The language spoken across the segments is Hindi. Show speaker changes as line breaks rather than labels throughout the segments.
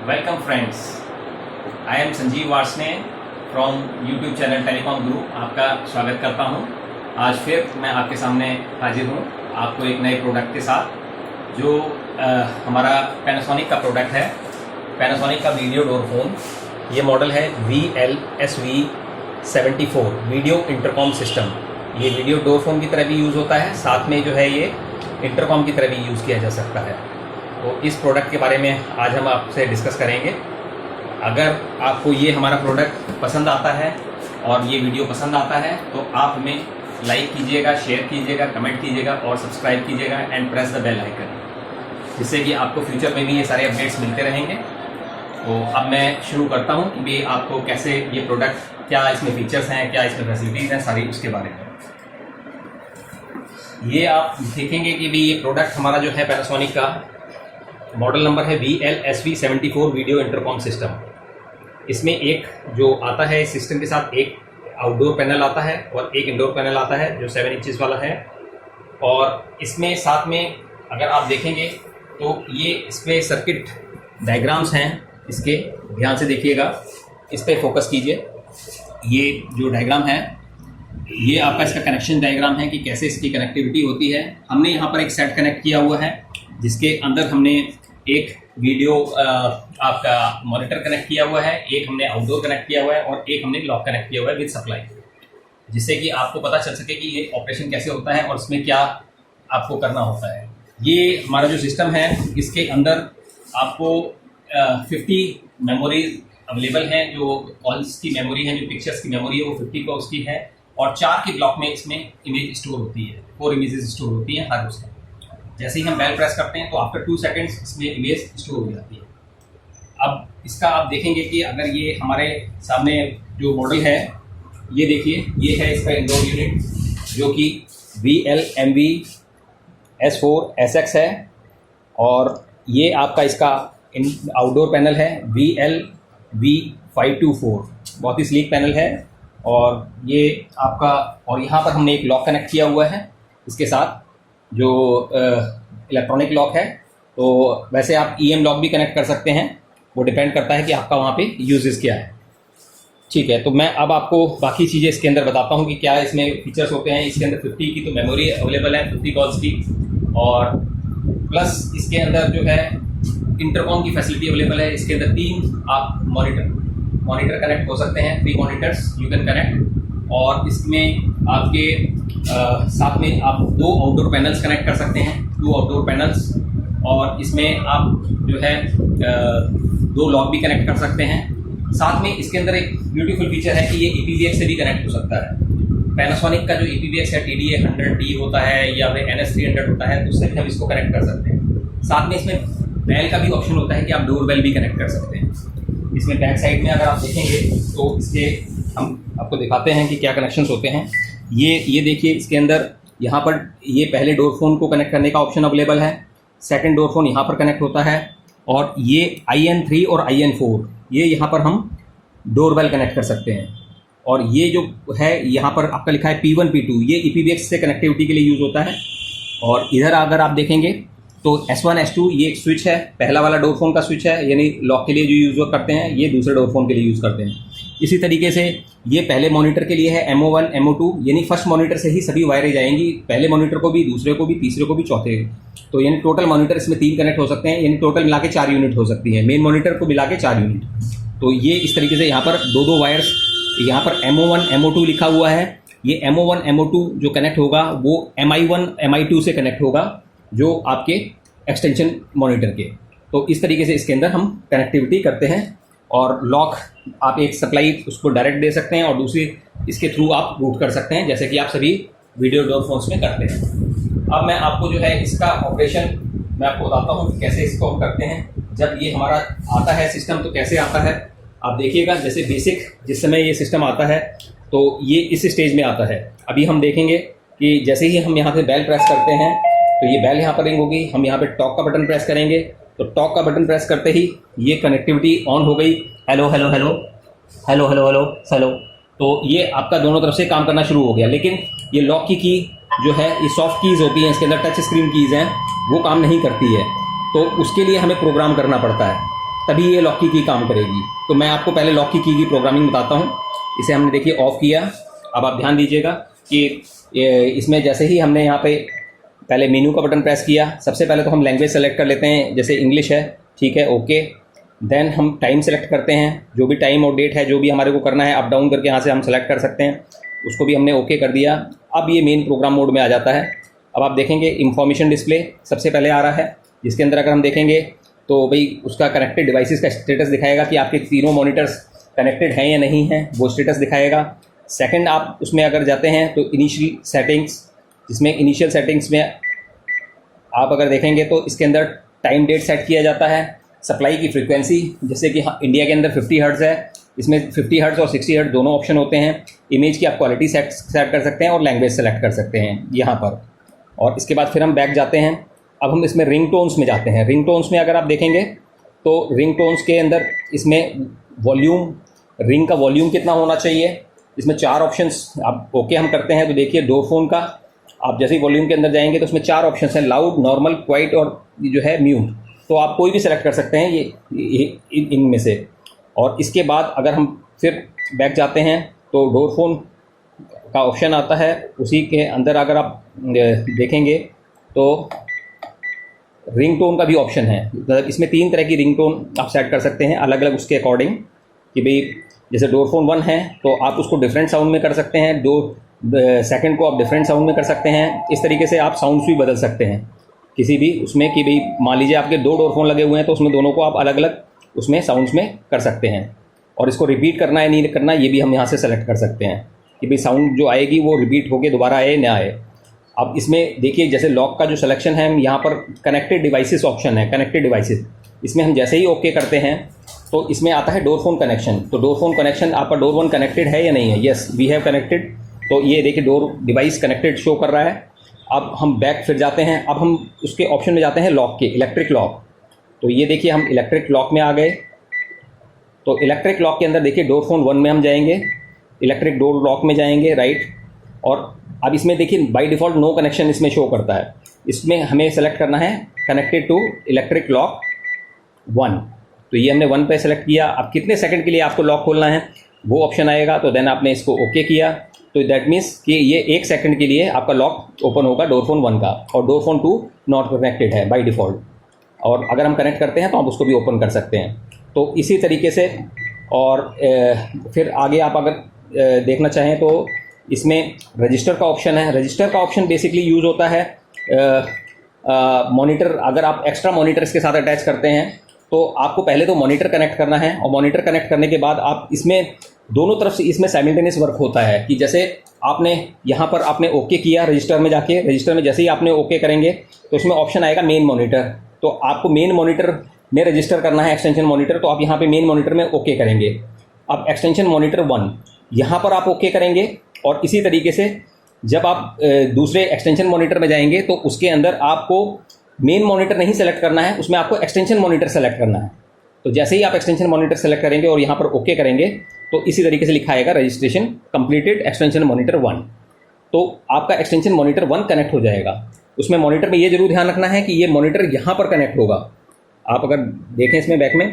Welcome friends, I am Sanjeev Varshney from YouTube channel Telecom Guru. आपका स्वागत करता हूं। आज फिर मैं आपके सामने हाजिर हूं आपको एक नए प्रोडक्ट के साथ जो हमारा पैनासोनिक का प्रोडक्ट है। पैनासोनिक का वीडियो डोर फोन, ये मॉडल है VLSV74 वीडियो इंटरकॉम सिस्टम। ये वीडियो डोर फोन की तरह भी यूज़ होता है, साथ में जो है ये इंटरकॉम की तरह भी यूज़ किया जा सकता है। तो इस प्रोडक्ट के बारे में आज हम आपसे डिस्कस करेंगे। अगर आपको ये हमारा प्रोडक्ट पसंद आता है और ये वीडियो पसंद आता है तो आप हमें लाइक कीजिएगा, शेयर कीजिएगा, कमेंट कीजिएगा और सब्सक्राइब कीजिएगा and press the bell icon, जिससे कि आपको फ्यूचर में भी ये सारे अपडेट्स मिलते रहेंगे। तो अब मैं शुरू करता हूँ कि आपको कैसे ये प्रोडक्ट, क्या इसमें फीचर्स हैं, क्या इसमें फैसिलिटीज़ हैं, सारी उसके बारे में। ये आप देखेंगे कि भी ये प्रोडक्ट हमारा जो है पैनासोनिक का मॉडल नंबर है VLSV74 वीडियो इंटरकॉम सिस्टम। इसमें एक जो आता है इस सिस्टम के साथ एक आउटडोर पैनल आता है और एक इंडोर पैनल आता है जो 7 इंचेस वाला है। और इसमें साथ में अगर आप देखेंगे तो ये इसमें सर्किट डायग्राम्स हैं, इसके ध्यान से देखिएगा, इस पर फोकस कीजिए। ये जो डायग्राम है ये आपका इसका कनेक्शन डायग्राम है कि कैसे इसकी कनेक्टिविटी होती है। हमने यहाँ पर एक सेट कनेक्ट किया हुआ है जिसके अंदर हमने एक वीडियो आपका मॉनिटर कनेक्ट किया हुआ है, एक हमने आउटडोर कनेक्ट किया हुआ है और एक हमने लॉक कनेक्ट किया हुआ है विद सप्लाई, जिससे कि आपको पता चल सके कि ये ऑपरेशन कैसे होता है और इसमें क्या आपको करना होता है। ये हमारा जो सिस्टम है इसके अंदर आपको 50 मेमोरीज अवेलेबल हैं। जो कॉल्स की मेमोरी है, जो पिक्चर्स की मेमोरी है वो 50 को उसकी है और 4 के ब्लॉक में इसमें इमेज स्टोर होती है, 4 इमेजेस स्टोर होती हैं हर उसमें। जैसे ही हम बेल प्रेस करते हैं तो आफ्टर 2 सेकेंड्स इसमें इमेज स्टोर हो जाती है। अब इसका आप देखेंगे कि अगर ये हमारे सामने जो मॉडल है, ये देखिए, ये है इसका इंडोर यूनिट जो कि VLMV-S4SX है और ये आपका इसका आउटडोर पैनल है VLV524, बहुत ही स्लीक पैनल है। और ये आपका, और यहाँ पर हमने एक लॉक कनेक्ट किया हुआ है इसके साथ जो इलेक्ट्रॉनिक लॉक है। तो वैसे आप EM लॉक भी कनेक्ट कर सकते हैं, वो डिपेंड करता है कि आपका वहाँ पे यूजेस क्या है। ठीक है, तो मैं अब आपको बाकी चीज़ें इसके अंदर बताता हूँ कि क्या इसमें फीचर्स होते हैं। इसके अंदर 50 की तो मेमोरी अवेलेबल है, 50 कॉल्स की, और प्लस इसके अंदर जो है इंटरकॉम की फैसिलिटी अवेलेबल है। इसके अंदर 3 आप मॉनिटर कनेक्ट हो सकते हैं, 3 मॉनिटर्स यू कैन कनेक्ट। और इसमें आपके साथ में आप 2 आउटडोर पैनल्स कनेक्ट कर सकते हैं, 2 आउटडोर पैनल्स। और इसमें आप जो है 2 लॉक भी कनेक्ट कर सकते हैं। साथ में इसके अंदर एक ब्यूटीफुल फीचर है कि ये EPVX से भी कनेक्ट हो सकता है। पैनासोनिक का जो EPVX है TDA100D होता है या फिर NS300 होता है, तो उससे भी हम इसको कनेक्ट कर सकते हैं। साथ में इसमें बेल का भी ऑप्शन होता है कि आप डोर बेल भी कनेक्ट कर सकते हैं। इसमें बैक साइड में अगर आप देखेंगे तो इसके हम आपको दिखाते हैं कि क्या कनेक्शंस होते हैं। ये देखिए, इसके अंदर यहाँ पर ये पहले डोर फोन को कनेक्ट करने का ऑप्शन अवेलेबल है, सेकंड डोर फोन यहाँ पर कनेक्ट होता है, और ये IN3 और IN4 ये यहाँ पर हम डोर बेल कनेक्ट कर सकते हैं। और ये जो है यहाँ पर आपका लिखा है P1 P2, ये EPVX से कनेक्टिविटी के लिए यूज़ होता है। और इधर अगर आप देखेंगे तो S1 S2 ये एक स्विच है, पहला वाला डोर फोन का स्विच है, यानी लॉक के लिए जो यूज़ करते हैं, ये दूसरे डोर फोन के लिए यूज़ करते हैं। इसी तरीके से ये पहले मॉनिटर के लिए है MO1 MO2, यानी फर्स्ट मॉनिटर से ही सभी वायरें जाएंगी, पहले मॉनिटर को भी, दूसरे को भी, तीसरे को भी, चौथे तो यानी टोटल मॉनिटर इसमें 3 कनेक्ट हो सकते हैं, यानी टोटल मिला के 4 यूनिट हो सकती है, मेन मॉनिटर को मिला के 4 यूनिट। तो ये इस तरीके से यहाँ पर 2 वायर्स, यहाँ पर MO1 MO2 लिखा हुआ है। ये MO1 MO2 जो कनेक्ट होगा वो MI1 MI2 से कनेक्ट होगा, जो आपके एक्सटेंशन मॉनिटर के। तो इस तरीके से इसके अंदर हम कनेक्टिविटी करते हैं। और लॉक आप एक सप्लाई उसको डायरेक्ट दे सकते हैं और दूसरी इसके थ्रू आप रूट कर सकते हैं, जैसे कि आप सभी वीडियो डोर फोन्स में करते हैं। अब मैं आपको जो है इसका ऑपरेशन मैं आपको बताता हूँ कि कैसे इसको हम करते हैं। जब ये हमारा आता है सिस्टम तो कैसे आता है आप देखिएगा। जैसे बेसिक जिस समय ये सिस्टम आता है तो ये इस स्टेज में आता है। अभी हम देखेंगे कि जैसे ही हम यहाँ से बेल प्रेस करते हैं तो ये बेल यहाँ पर रिंग होगी, हम यहाँ पे टॉक का बटन प्रेस करेंगे तो टॉक का बटन प्रेस करते ही ये कनेक्टिविटी ऑन हो गई, hello hello hello hello hello hello hello. तो ये आपका दोनों तरफ से काम करना शुरू हो गया। लेकिन ये लॉक की जो है ये सॉफ्ट कीज़ होती हैं, इसके अंदर टच स्क्रीन कीज़ हैं, वो काम नहीं करती है। तो उसके लिए हमें प्रोग्राम करना पड़ता है। तभी ये लॉक की काम करेगी। तो मैं आपको पहले लॉक की प्रोग्रामिंग बताता हूँ। इसे हमने देखिए ऑफ किया। अब आप ध्यान दीजिएगा कि इसमें जैसे ही हमने यहाँ पे पहले मेन्यू का बटन प्रेस किया, सबसे पहले तो हम लैंग्वेज सेलेक्ट कर लेते हैं, जैसे इंग्लिश है, ठीक है, ओके। देन हम टाइम सेलेक्ट करते हैं, जो भी टाइम और डेट है, जो भी हमारे को करना है, अप डाउन करके यहाँ से हम सेलेक्ट कर सकते हैं, उसको भी हमने ओके कर दिया। अब ये मेन प्रोग्राम मोड में आ जाता है। अब आप देखेंगे इंफॉर्मेशन डिस्प्ले सबसे पहले आ रहा है, जिसके अंदर अगर हम देखेंगे तो भाई उसका कनेक्टेड डिवाइसेस का स्टेटस दिखाएगा कि आपके तीनों मॉनिटर्स कनेक्टेड हैं या नहीं हैं, वो स्टेटस दिखाएगा। सेकंड, आप उसमें अगर जाते हैं तो इनिशियल सेटिंग्स, जिसमें इनिशियल सेटिंग्स में आप अगर देखेंगे तो इसके अंदर टाइम डेट सेट किया जाता है, सप्लाई की फ्रीक्वेंसी, जैसे कि इंडिया के अंदर 50 हर्ट्ज़ है, इसमें 50 हर्ट्ज़ और 60 हर्ट्ज़ दोनों ऑप्शन होते हैं। इमेज की आप क्वालिटी सेट कर सकते हैं और लैंग्वेज सेलेक्ट कर सकते हैं यहाँ पर। और इसके बाद फिर हम बैक जाते हैं। अब हम इसमें रिंग टोन्स में जाते हैं। रिंग टोन्स में अगर आप देखेंगे तो रिंग टोन्स के अंदर इसमें वॉल्यूम, रिंग का वॉल्यूम कितना होना चाहिए, इसमें 4 ऑप्शंस आप ओके हम करते हैं। तो देखिए डोर फोन का आप जैसे ही वॉल्यूम के अंदर जाएंगे तो उसमें 4 ऑप्शंस हैं, लाउड, नॉर्मल, क्वाइट और जो है म्यूट। तो आप कोई भी सेलेक्ट कर सकते हैं ये इनमें से। और इसके बाद अगर हम फिर बैक जाते हैं तो डोर फोन का ऑप्शन आता है, उसी के अंदर अगर आप देखेंगे तो रिंग टोन का भी ऑप्शन है। मतलब इसमें 3 तरह की रिंग टोन आप सेट कर सकते हैं अलग अलग उसके अकॉर्डिंग, कि भाई जैसे डोर फोन 1 है तो आप उसको डिफरेंट साउंड में कर सकते हैं, सेकंड को आप डिफरेंट साउंड में कर सकते हैं। इस तरीके से आप साउंड्स भी बदल सकते हैं किसी भी उसमें, कि भाई मान लीजिए आपके 2 डोर फोन लगे हुए हैं तो उसमें दोनों को आप अलग अलग उसमें साउंड्स में कर सकते हैं। और इसको रिपीट करना है नहीं करना, ये भी हम यहाँ से सेलेक्ट कर सकते हैं कि भाई साउंड जो आएगी वो रिपीट होकर दोबारा आए ना आए। अब इसमें देखिए जैसे लॉक का जो सिलेक्शन है, यहाँ पर कनेक्टेड डिवाइसेस ऑप्शन है, कनेक्टेड डिवाइसेस, इसमें हम जैसे ही ओके करते हैं तो इसमें आता है डोर फोन कनेक्शन। तो डोर फोन कनेक्शन आपका डोर 1 कनेक्टेड है या नहीं है, यस वी हैव कनेक्टेड। तो ये देखिए डोर डिवाइस कनेक्टेड शो कर रहा है। अब हम बैक फिर जाते हैं, अब हम उसके ऑप्शन में जाते हैं लॉक के, इलेक्ट्रिक लॉक। तो ये देखिए हम इलेक्ट्रिक लॉक में आ गए। तो इलेक्ट्रिक लॉक के अंदर देखिए डोर फोन 1 में हम जाएंगे, इलेक्ट्रिक डोर लॉक में जाएंगे, राइट। और अब इसमें देखिए बाय डिफ़ॉल्ट नो कनेक्शन इसमें शो करता है, इसमें हमें सेलेक्ट करना है कनेक्टेड टू इलेक्ट्रिक लॉक 1। तो ये हमने 1 पे सेलेक्ट किया। अब कितने सेकंड के लिए आपको लॉक खोलना है वो ऑप्शन आएगा, तो देन आपने इसको ओके किया। तो दैट मीन्स कि ये 1 सेकंड के लिए आपका लॉक ओपन होगा डोर फोन 1 का, और डोर फोन 2 नॉट कनेक्टेड है बाय डिफ़ॉल्ट। और अगर हम कनेक्ट करते हैं तो आप उसको भी ओपन कर सकते हैं। तो इसी तरीके से। और फिर आगे आप अगर देखना चाहें तो इसमें रजिस्टर का ऑप्शन है। रजिस्टर का ऑप्शन बेसिकली यूज़ होता है मॉनिटर, अगर आप एक्स्ट्रा मॉनिटर इसके साथ अटैच करते हैं तो आपको पहले तो मॉनिटर कनेक्ट करना है, और मॉनिटर कनेक्ट करने के बाद आप इसमें दोनों तरफ से इसमें साइमल्टेनियस वर्क होता है कि जैसे आपने यहाँ पर आपने ओके किया रजिस्टर में जाके, रजिस्टर में जैसे ही आपने ओके करेंगे तो उसमें ऑप्शन आएगा मेन मॉनिटर। तो आपको मेन मॉनिटर में रजिस्टर करना है एक्सटेंशन मॉनिटर, तो आप यहाँ पे मेन मॉनिटर में ओके करेंगे। अब एक्सटेंशन मॉनिटर 1 यहाँ पर आप ओके करेंगे। और इसी तरीके से जब आप दूसरे एक्सटेंशन मॉनिटर में जाएंगे तो उसके अंदर आपको मेन मॉनिटर नहीं सेलेक्ट करना है, उसमें आपको एक्सटेंशन मॉनिटर सेलेक्ट करना है। तो जैसे ही आप एक्सटेंशन मॉनिटर सेलेक्ट करेंगे और यहाँ पर ओके करेंगे तो इसी तरीके से लिखा आएगा रजिस्ट्रेशन कंप्लीटेड एक्सटेंशन मॉनिटर 1। तो आपका एक्सटेंशन मॉनिटर 1 कनेक्ट हो जाएगा। उसमें मॉनिटर में ये जरूर ध्यान रखना है कि ये मॉनिटर यहाँ पर कनेक्ट होगा। आप अगर देखें इसमें बैक में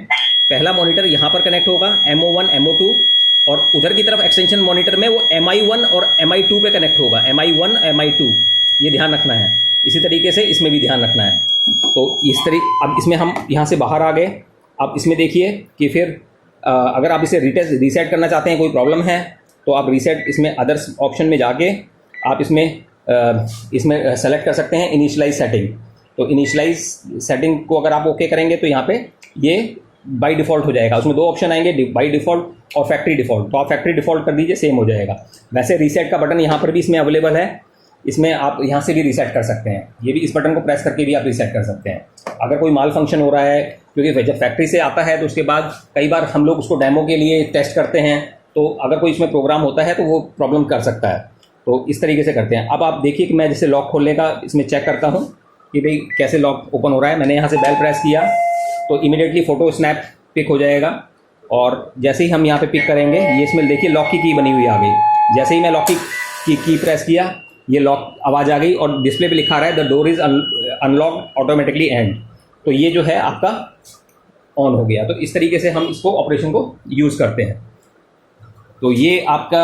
पहला मॉनिटर यहाँ पर कनेक्ट होगा MO1 MO2, और उधर की तरफ एक्सटेंशन मॉनिटर में वो MI1 और MI2 पे कनेक्ट होगा, MI1 MI2, ये ध्यान रखना है। इसी तरीके से इसमें भी ध्यान रखना है। तो इस तरीके अब इसमें हम यहाँ से बाहर आ गए। अब इसमें देखिए कि फिर अगर आप इसे रीसेट करना चाहते हैं, कोई प्रॉब्लम है तो आप रीसेट इसमें अदर्स ऑप्शन में जाके आप इसमें सेलेक्ट कर सकते हैं इनिशियलाइज सेटिंग। तो इनिशियलाइज सेटिंग को अगर आप ओके करेंगे तो यहाँ पे ये बाय डिफ़ॉल्ट हो जाएगा। उसमें 2 ऑप्शन आएंगे, बाय डिफ़ॉल्ट और फैक्ट्री डिफ़ॉल्ट। तो आप फैक्ट्री डिफ़ॉल्ट कर दीजिए, सेम हो जाएगा। वैसे रीसेट का बटन यहाँ पर भी इसमें अवेलेबल है, इसमें आप यहाँ से भी रीसेट कर सकते हैं। ये भी इस बटन को प्रेस करके भी आप रीसेट कर सकते हैं अगर कोई माल फंक्शन हो रहा है, क्योंकि जब फैक्ट्री से आता है तो उसके बाद कई बार हम लोग उसको डेमो के लिए टेस्ट करते हैं, तो अगर कोई इसमें प्रोग्राम होता है तो वो प्रॉब्लम कर सकता है। तो इस तरीके से करते हैं। अब आप देखिए कि मैं जैसे लॉक खोलने का इसमें चेक करता हूँ कि भाई कैसे लॉक ओपन हो रहा है। मैंने यहाँ से बेल प्रेस किया तो इमीडिएटली फ़ोटो स्नैप पिक हो जाएगा, और जैसे ही हम यहाँ पे पिक करेंगे ये इसमें देखिए लॉक की बनी हुई आ गई। जैसे ही मैं लॉक की प्रेस किया ये लॉक आवाज़ आ गई, और डिस्प्ले पे लिखा रहा है the door is unlock automatically and. तो ये जो है आपका ऑन हो गया। तो इस तरीके से हम इसको ऑपरेशन को यूज़ करते हैं। तो ये आपका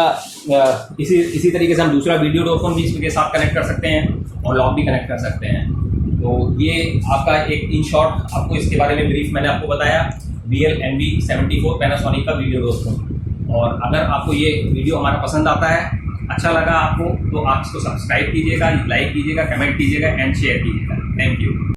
इसी तरीके से हम दूसरा वीडियो डोरफोन भी इसके साथ कनेक्ट कर सकते हैं और लॉक भी कनेक्ट कर सकते हैं। तो ये आपका एक इन शॉर्ट आपको इसके बारे में ब्रीफ मैंने आपको बताया, BL NV74 पैनासोनिक का वीडियो डोरफोन। और अगर आपको ये वीडियो हमारा पसंद आता है, अच्छा लगा आपको, तो आप इसको सब्सक्राइब कीजिएगा, लाइक कीजिएगा, कमेंट कीजिएगा एंड शेयर कीजिएगा। Thank you.